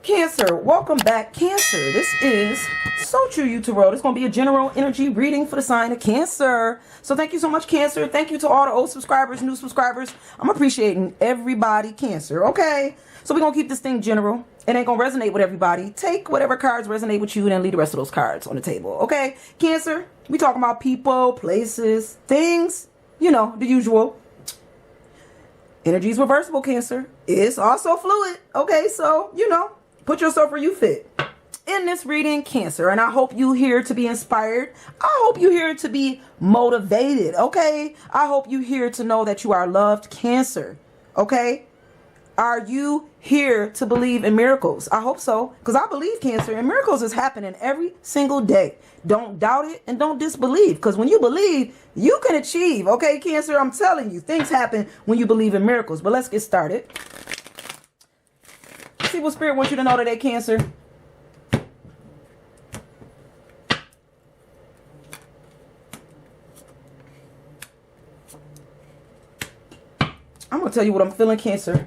Cancer, welcome back, Cancer. This is So True You Tarot. It's going to be a general energy reading for the sign of Cancer. So thank you so much, Cancer. Thank you to all the old subscribers, new subscribers. I'm appreciating everybody, Cancer, okay? So we're going to keep this thing general. It ain't going to resonate with everybody. Take whatever cards resonate with you and then leave the rest of those cards on the table, okay? Cancer, we talking about people, places, things, you know, the usual. Energy is reversible, Cancer. It's also fluid, okay? So, you know, put yourself where you fit. In this reading, Cancer, and I hope you here to be inspired. I hope you here to be motivated, okay? I hope you here to know that you are loved, Cancer, okay? Are you here to believe in miracles? I hope so, because I believe, Cancer, and miracles is happening every single day. Don't doubt it and don't disbelieve, because when you believe, you can achieve, okay, Cancer? I'm telling you, things happen when you believe in miracles. But let's get started. See what Spirit wants you to know today, Cancer. I'm going to tell you what I'm feeling, Cancer.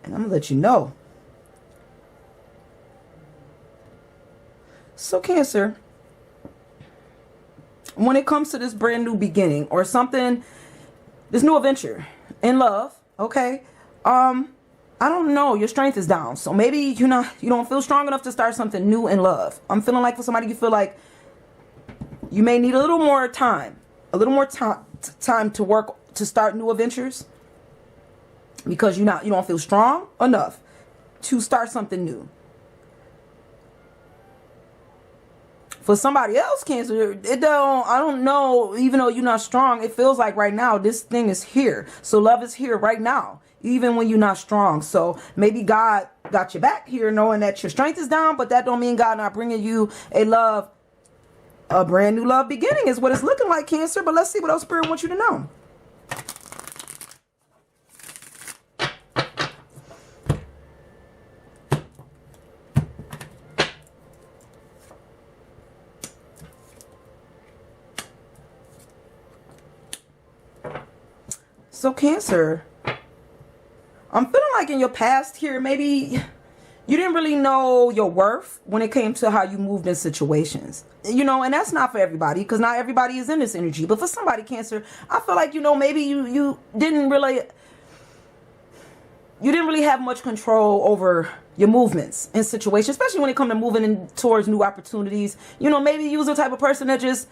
And I'm going to let you know. So, Cancer, when it comes to this brand new beginning or something, this new adventure in love, okay, I don't know, your strength is down. So maybe you don't feel strong enough to start something new in love. I'm feeling like for somebody, you feel like you may need a little more time to work to start new adventures, because you don't feel strong enough to start something new. For somebody else, Cancer, I don't know, even though you're not strong, it feels like right now this thing is here. So love is here right now, even when you're not strong. So maybe God got your back here, knowing that your strength is down, but that don't mean God not bringing you a brand new love beginning is what it's looking like, Cancer. But let's see what else Spirit wants you to know. So, Cancer, I'm feeling like in your past here, maybe you didn't really know your worth when it came to how you moved in situations. You know, and that's not for everybody, because not everybody is in this energy. But for somebody, Cancer, I feel like, you know, maybe you didn't really have much control over your movements in situations, especially when it comes to moving in towards new opportunities. You know, maybe you was the type of person that just,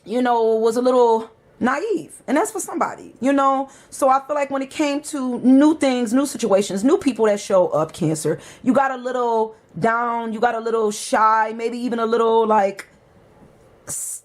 you know, was a little naive, and that's for somebody, you know. So I feel like when it came to new things, new situations, new people that show up, Cancer, you got a little down, you got a little shy, maybe even a little like,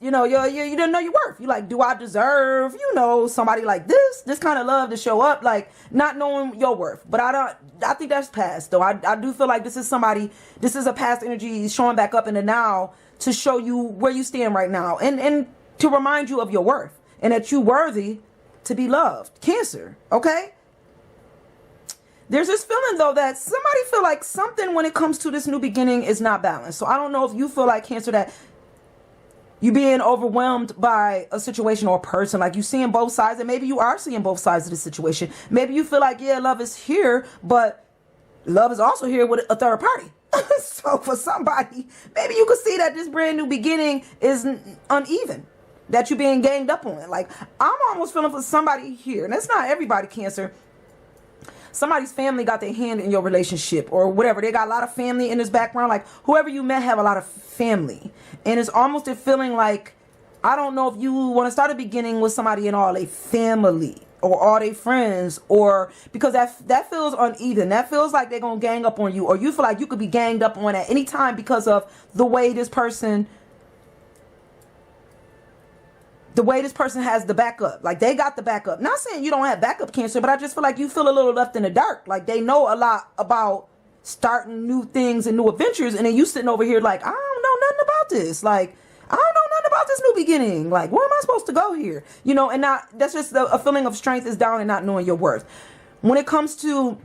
you know, you didn't know your worth. You like, do I deserve, you know, somebody like this kind of love to show up, like not knowing your worth? But I think that's past though. I do feel like this is a past energy showing back up in the now to show you where you stand right now, and to remind you of your worth. And that you're worthy to be loved, Cancer, okay? There's this feeling, though, that somebody feel like something when it comes to this new beginning is not balanced. So I don't know if you feel like, Cancer, that you being overwhelmed by a situation or a person, like you seeing both sides, and maybe you are seeing both sides of the situation. Maybe you feel like, yeah, love is here, but love is also here with a third party. So for somebody, maybe you could see that this brand new beginning is uneven, that you're being ganged up on. Like, I'm almost feeling for somebody here, and that's not everybody, Cancer. Somebody's family got their hand in your relationship or whatever. They got a lot of family in this background. Like, whoever you met have a lot of family. And it's almost a feeling like, I don't know if you want to start a beginning with somebody in all a family or all their friends, or because that feels uneven. That feels like they're going to gang up on you, or you feel like you could be ganged up on at any time because of the way this person has the backup. Like, they got the backup. Not saying you don't have backup, Cancer, but I just feel like you feel a little left in the dark. Like, they know a lot about starting new things and new adventures, and then you sitting over here like, I don't know nothing about this. Like, I don't know nothing about this new beginning. Like, where am I supposed to go here? You know, and that's just a feeling of strength is down and not knowing your worth. When it comes to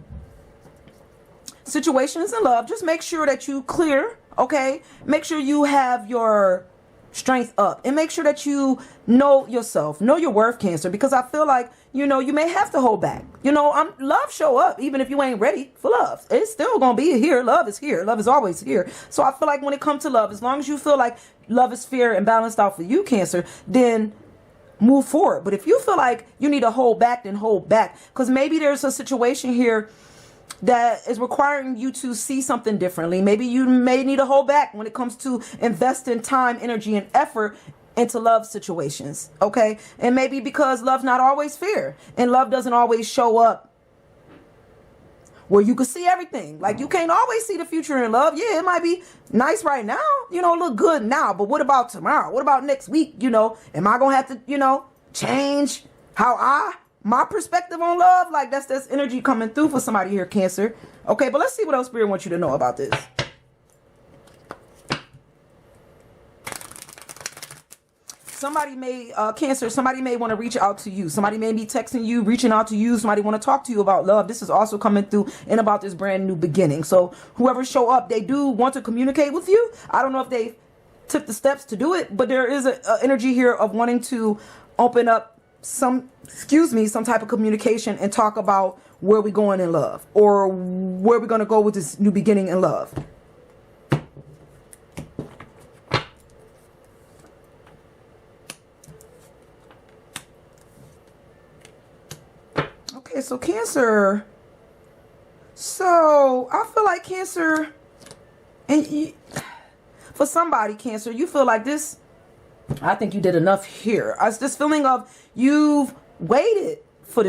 situations in love, just make sure that you clear, okay? Make sure you have your strength up, and make sure that you know yourself, know your worth, Cancer, because I feel like you know, you may have to hold back. You know, love show up even if you ain't ready for love. It's still gonna be here. Love is here. Love is always here. So I feel like when it comes to love, as long as you feel like love is fair and balanced out for you, Cancer, then move forward. But if you feel like you need to hold back, then hold back, because maybe there's a situation here that is requiring you to see something differently. Maybe you may need to hold back when it comes to investing time, energy, and effort into love situations, okay? And maybe because love's not always fair, and love doesn't always show up where you can see everything. Like, you can't always see the future in love. Yeah, it might be nice right now, you know, look good now, but what about tomorrow? What about next week? You know, am I gonna have to, you know, change my perspective on love? Like, that's energy coming through for somebody here, Cancer. Okay, but let's see what else Spirit wants you to know about this. Somebody may, Cancer, somebody may want to reach out to you. Somebody may be texting you, reaching out to you. Somebody want to talk to you about love. This is also coming through and about this brand new beginning. So whoever show up, they do want to communicate with you. I don't know if they took the steps to do it, but there is a energy here of wanting to open up some type of communication and talk about where we're going in love, or where we're going to go with this new beginning in love. Okay, so Cancer. So I feel like Cancer, and for somebody, Cancer, you feel like this. I think you did enough here. It's this feeling of you've waited for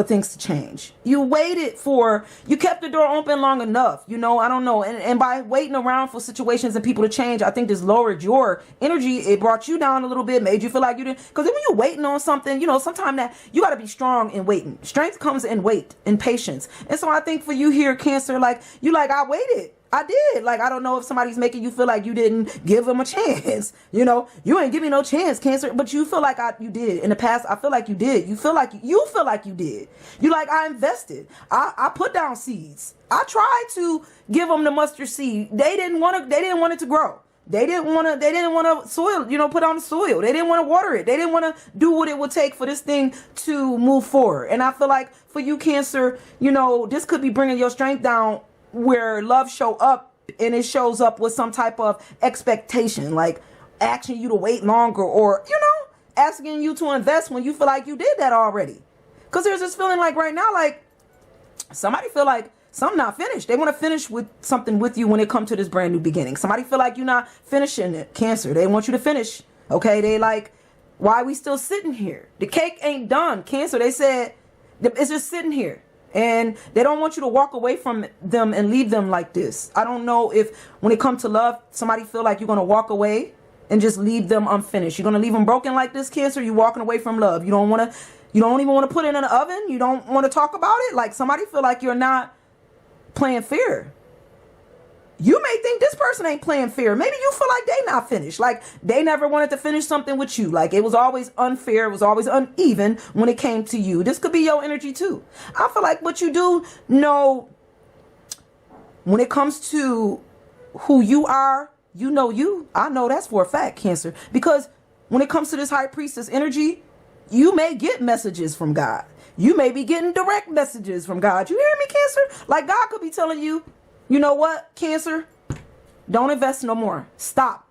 things to change. You kept the door open long enough. You know, I don't know. And by waiting around for situations and people to change, I think this lowered your energy. It brought you down a little bit, made you feel like you didn't. Because when you're waiting on something, you know, sometimes that you got to be strong in waiting. Strength comes in wait and patience. And so I think for you here, Cancer, like, I waited. I did. Like, I don't know if somebody's making you feel like you didn't give them a chance. You know, you ain't give me no chance, Cancer, but you feel like you did. In the past, I feel like you did. You feel like you did. You like, I invested. I put down seeds. I tried to give them the mustard seed. They didn't want it to grow. They didn't want to soil, you know, put on the soil. They didn't want to water it. They didn't want to do what it would take for this thing to move forward. And I feel like for you, Cancer, you know, this could be bringing your strength down, where love show up and it shows up with some type of expectation, like asking you to wait longer, or, you know, asking you to invest when you feel like you did that already. Because there's this feeling like right now, like somebody feel like something not finished. They want to finish with something with you when it comes to this brand new beginning. Somebody feel like you're not finishing it, Cancer. They want you to finish. Okay, they like, why are we still sitting here? The cake ain't done, Cancer. They said it's just sitting here. And they don't want you to walk away from them and leave them like this. I don't know if when it comes to love, somebody feel like you're going to walk away and just leave them unfinished. You're going to leave them broken like this, Cancer. You're walking away from love. You don't even want to put it in the oven. You don't want to talk about it. Like, somebody feel like you're not playing fair. You may think this person ain't playing fair. Maybe you feel like they not finished. Like, they never wanted to finish something with you. Like, it was always unfair. It was always uneven when it came to you. This could be your energy too. I feel like what you do know, when it comes to who you are, you know you. I know that's for a fact, Cancer. Because when it comes to this High Priestess energy, you may get messages from God. You may be getting direct messages from God. You hear me, Cancer? Like, God could be telling you, you know what, Cancer? Don't invest no more. Stop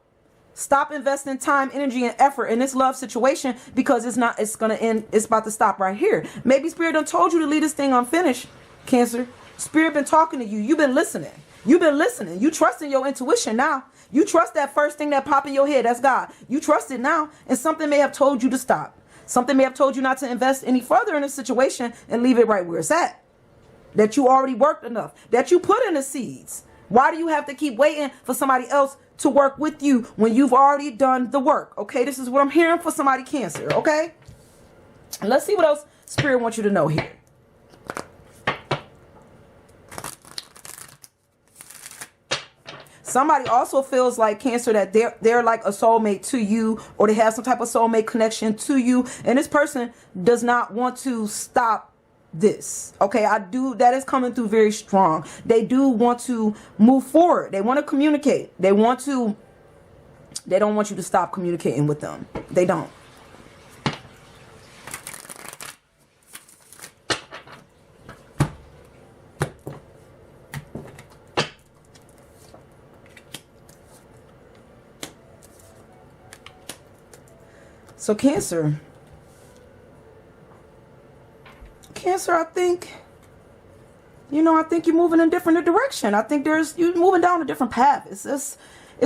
investing time, energy, and effort in this love situation, because it's going to end. It's about to stop right here. Maybe Spirit done told you to leave this thing unfinished, Cancer. Spirit been talking to you. You've been listening. You trust in your intuition now. You trust that first thing that pop in your head. That's God. You trust it now. And something may have told you to stop. Something may have told you not to invest any further in this situation and leave it right where it's at. That you already worked enough, that you put in the seeds. Why do you have to keep waiting for somebody else to work with you when you've already done the work? Okay, this is what I'm hearing for somebody, Cancer. Okay, and let's see what else Spirit wants you to know here. Somebody also feels like, Cancer, that they're like a soulmate to you, or they have some type of soulmate connection to you, and this person does not want to stop this. Okay, that is coming through very strong. They do want to move forward. They want to communicate. They don't want you to stop communicating with them. They don't. So Cancer, I think, I think you're moving in a different direction. I think you're moving down a different path. It's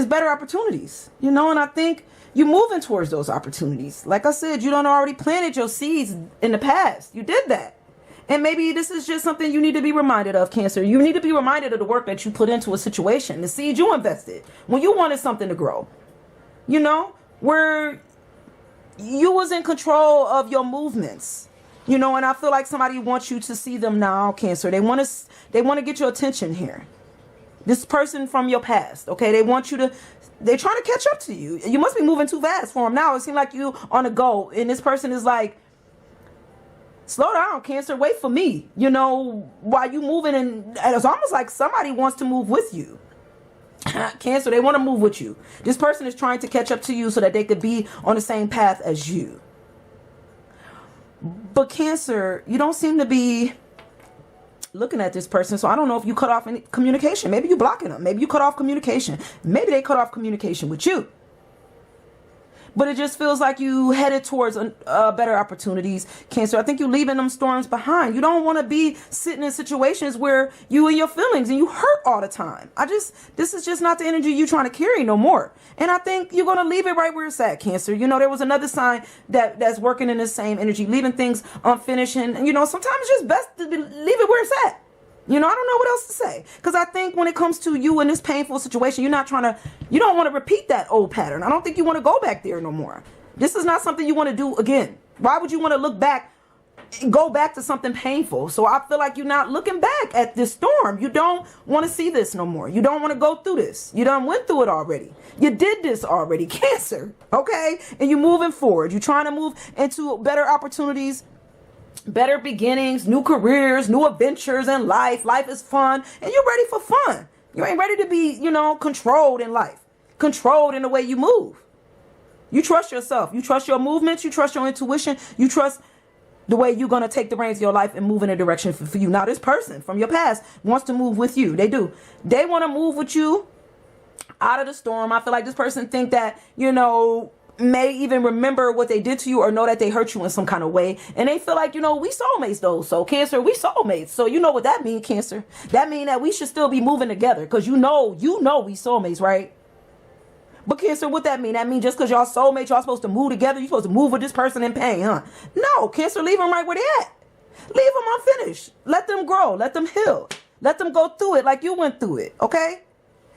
better opportunities, and I think you're moving towards those opportunities. Like I said, you done already planted your seeds in the past. You did that. And maybe this is just something you need to be reminded of, Cancer. You need to be reminded of the work that you put into a situation, the seed you invested when you wanted something to grow, where you was in control of your movements, and I feel like somebody wants you to see them now, Cancer. They want to get your attention here. This person from your past, okay? They're trying to catch up to you. You must be moving too fast for them now. It seems like you on the go, and this person is like, slow down, Cancer, wait for me, while you moving, and it's almost like somebody wants to move with you. Cancer, they want to move with you. This person is trying to catch up to you so that they could be on the same path as you. But Cancer, you don't seem to be looking at this person, so I don't know if you cut off any communication. Maybe you blocking them. Maybe you cut off communication. Maybe they cut off communication with you. But it just feels like you headed towards better opportunities, Cancer. I think you're leaving them storms behind. You don't want to be sitting in situations where you and your feelings and you hurt all the time. This is just not the energy you're trying to carry no more. And I think you're going to leave it right where it's at, Cancer. There was another sign that's working in the same energy, leaving things unfinished. And, sometimes it's just best to leave it where it's at. I don't know what else to say. Because I think when it comes to you in this painful situation, you don't want to repeat that old pattern. I don't think you want to go back there no more. This is not something you want to do again. Why would you want to look back and go back to something painful? So I feel like you're not looking back at this storm. You don't want to see this no more. You don't want to go through this. You done went through it already. You did this already, Cancer. Okay? And you're moving forward. You're trying to move into better opportunities, better beginnings, new careers, new adventures in life. Life is fun, and you're ready for fun. You ain't ready to be, controlled in life, controlled in the way you move. You trust yourself. You trust your movements. You trust your intuition. You trust the way you're going to take the reins of your life and move in a direction for you. Now, this person from your past wants to move with you. They do. They want to move with you out of the storm. I feel like this person think that, may even remember what they did to you or know that they hurt you in some kind of way. And they feel like, we soulmates though. So Cancer, we soulmates. So you know what that means, Cancer. That means that we should still be moving together because we soulmates, right? But Cancer, what that mean? That mean just because y'all soulmates, y'all supposed to move together, you supposed to move with this person in pain, huh? No, Cancer, leave them right where they at. Leave them unfinished. Let them grow. Let them heal. Let them go through it like you went through it, okay?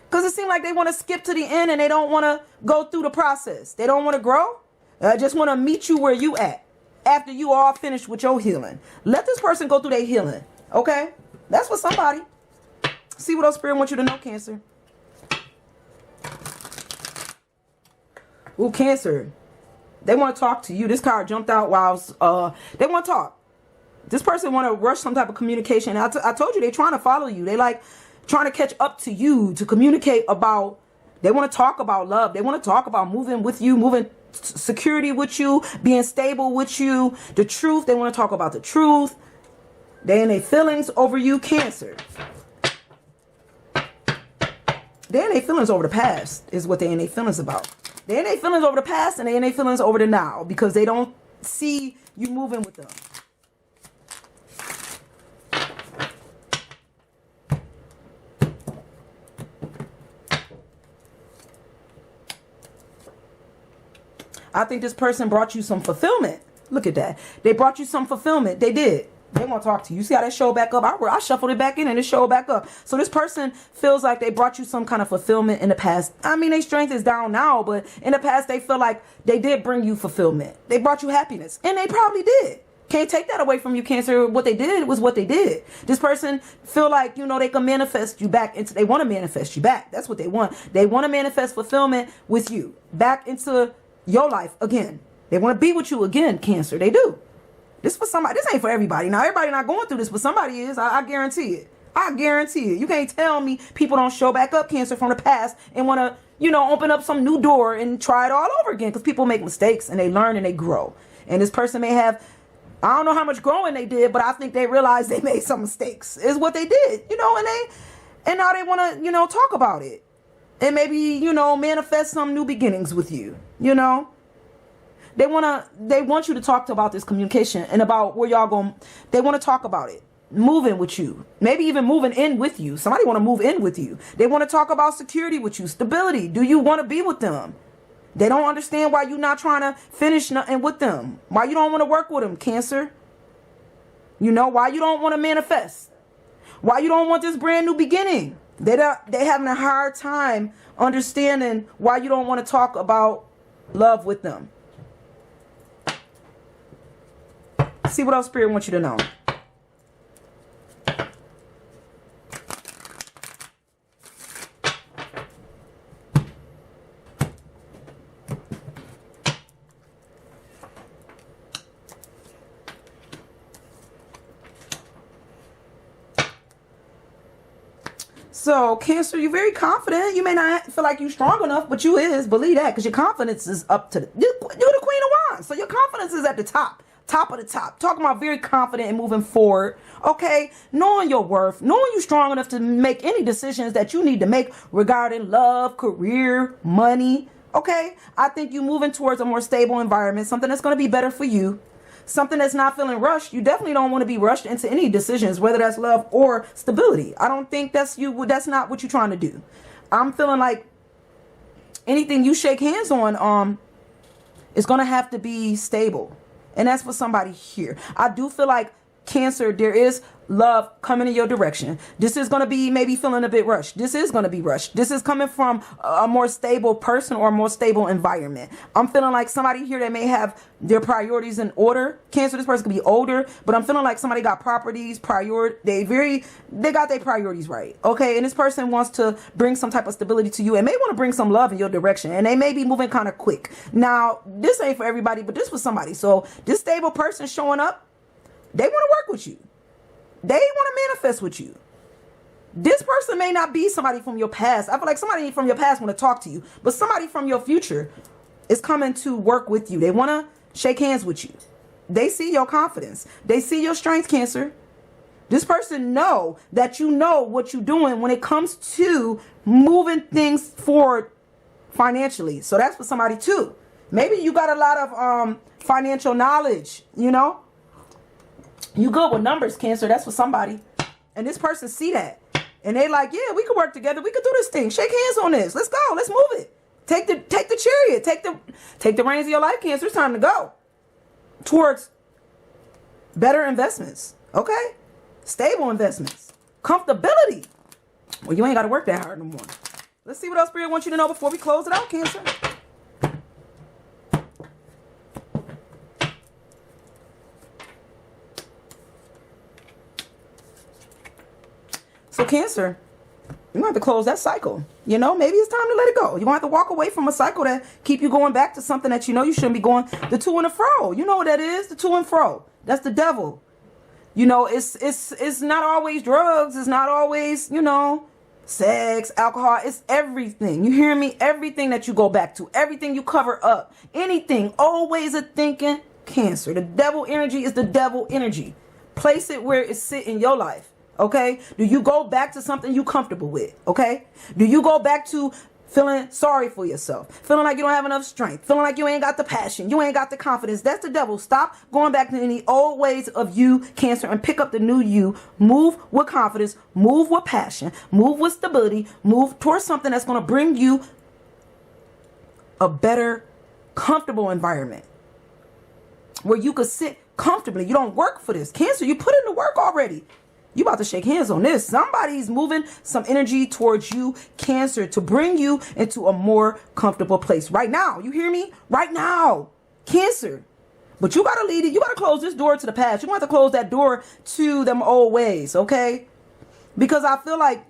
Because it seems like they want to skip to the end and they don't want to go through the process. They don't want to grow. They just want to meet you where you at after you all finished with your healing. Let this person go through their healing. Okay? That's for somebody. See what else Spirit wants you to know, Cancer. Ooh, Cancer. They want to talk to you. This card jumped out while they want to talk. This person want to rush some type of communication. I told you they trying to follow you. They like trying to catch up to you to communicate about, they want to talk about love. They want to talk about moving with you, moving security with you, being stable with you, the truth. They want to talk about the truth. They in their feelings over you, Cancer. They in their feelings over the past is what they in their feelings about. They in their feelings over the past and they in their feelings over the now because they don't see you moving with them. I think this person brought you some fulfillment. Look at that. They brought you some fulfillment. They did. They want to talk to you. See how that showed back up? I shuffled it back in and it showed back up. So this person feels like they brought you some kind of fulfillment in the past. I mean, their strength is down now, but in the past, they feel like they did bring you fulfillment. They brought you happiness. And they probably did. Can't take that away from you, Cancer. What they did was what they did. This person feel like, they can manifest you back into, they want to manifest you back. That's what they want. They want to manifest fulfillment with you back into your life again. They want to be with you again, Cancer. They do. This for somebody. This ain't for everybody. Now, everybody not going through this, but somebody is. I guarantee it. I guarantee it. You can't tell me people don't show back up, Cancer, from the past and want to, open up some new door and try it all over again because people make mistakes and they learn and they grow. And this person may have, I don't know how much growing they did, but I think they realized they made some mistakes is what they did, and now they want to, talk about it and maybe, manifest some new beginnings with you, They want you to talk about this communication and about where y'all going. They want to talk about it. Moving with you, maybe even moving in with you. Somebody want to move in with you. They want to talk about security with you, stability. Do you want to be with them? They don't understand why you're not trying to finish nothing with them. Why you don't want to work with them, Cancer. You know, why you don't want to manifest. Why you don't want this brand new beginning. They having a hard time understanding why you don't want to talk about love with them. See what else Spirit wants you to know. So, Cancer, you're very confident. You may not feel like you're strong enough, but you is. Believe that, because your confidence is up to you're the Queen of Wands. So your confidence is at the top of the top. Talking about very confident and moving forward. Okay, knowing your worth, knowing you're strong enough to make any decisions that you need to make regarding love, career, money. Okay, I think you're moving towards a more stable environment, something that's going to be better for you. Something that's not feeling rushed. You definitely don't want to be rushed into any decisions, whether that's love or stability. I don't think that's not what you're trying to do. I'm feeling like anything you shake hands on is going to have to be stable. And that's for somebody here. I do feel like, Cancer, there is love coming in your direction. This is going to be maybe feeling a bit rushed. This is going to be rushed. This is coming from a more stable person or a more stable environment. I'm feeling like somebody here that may have their priorities in order. Cancer, this person could be older, but I'm feeling like somebody got properties, they got their priorities right. Okay, and this person wants to bring some type of stability to you and may want to bring some love in your direction, and they may be moving kind of quick. Now, this ain't for everybody, but this was somebody. So this stable person showing up, they want to work with you. They want to manifest with you. This person may not be somebody from your past. I feel like somebody from your past want to talk to you, but somebody from your future is coming to work with you. They want to shake hands with you. They see your confidence. They see your strength, Cancer. This person know that you know what you're doing when it comes to moving things forward financially. So that's for somebody too. Maybe you got a lot of financial knowledge, you know. You good with numbers, Cancer. That's for somebody. And this person see that. And they like, yeah, we could work together. We could do this thing. Shake hands on this. Let's go. Let's move it. Take the chariot. Take the reins of your life, Cancer. It's time to go towards better investments. Okay? Stable investments. Comfortability. Well, you ain't got to work that hard no more. Let's see what else Spirit wants you to know before we close it out, Cancer. So, Cancer, you're going to have to close that cycle. You know, maybe it's time to let it go. You're going to have to walk away from a cycle that keep you going back to something that you know you shouldn't be going. The to and the fro. You know what that is? The to and fro. That's the devil. You know, it's not always drugs. It's not always, you know, sex, alcohol. It's everything. You hear me? Everything that you go back to. Everything you cover up. Anything. Always a thinking, Cancer. The devil energy is the devil energy. Place it where it sit in your life. Okay? Do you go back to something you comfortable with? Okay? Do you go back to feeling sorry for yourself? Feeling like you don't have enough strength? Feeling like you ain't got the passion? You ain't got the confidence? That's the devil. Stop going back to any old ways of you, Cancer, and pick up the new you. Move with confidence. Move with passion. Move with stability. Move towards something that's going to bring you a better, comfortable environment where you could sit comfortably. You don't work for this. Cancer, you put in the work already. You about to shake hands on this. Somebody's moving some energy towards you, Cancer, to bring you into a more comfortable place. Right now. You hear me? Right now. Cancer. But you got to lead it. You got to close this door to the past. You want to close that door to them old ways, okay? Because I feel like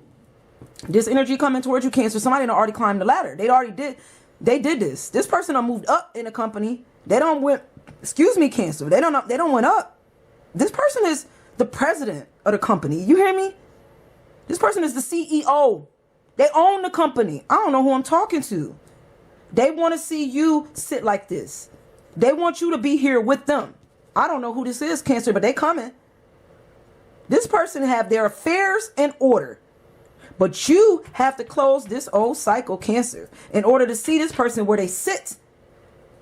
this energy coming towards you, Cancer, somebody done already climbed the ladder. They did this. This person done moved up in the company. They don't went, excuse me, Cancer. They don't went up. This person is the president of the company. You hear me? This person is the CEO. They own the company. I don't know who I'm talking to. They want to see you sit like this. They want you to be here with them. I don't know who this is, Cancer, but they coming. This person have their affairs in order. But you have to close this old cycle, Cancer, in order to see this person where they sit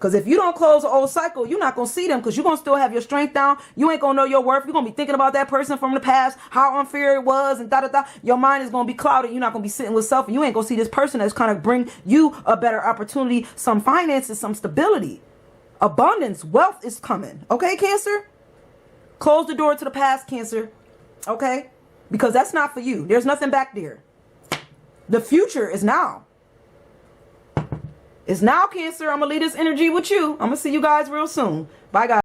Because if you don't close the old cycle, you're not going to see them, because you're going to still have your strength down. You ain't going to know your worth. You're going to be thinking about that person from the past, how unfair it was, and da-da-da. Your mind is going to be clouded. You're not going to be sitting with self, and you ain't going to see this person that's kind of bring you a better opportunity, some finances, some stability. Abundance, wealth is coming. Okay, Cancer? Close the door to the past, Cancer. Okay? Because that's not for you. There's nothing back there. The future is now. It's now, Cancer. I'm going to leave this energy with you. I'm going to see you guys real soon. Bye, guys.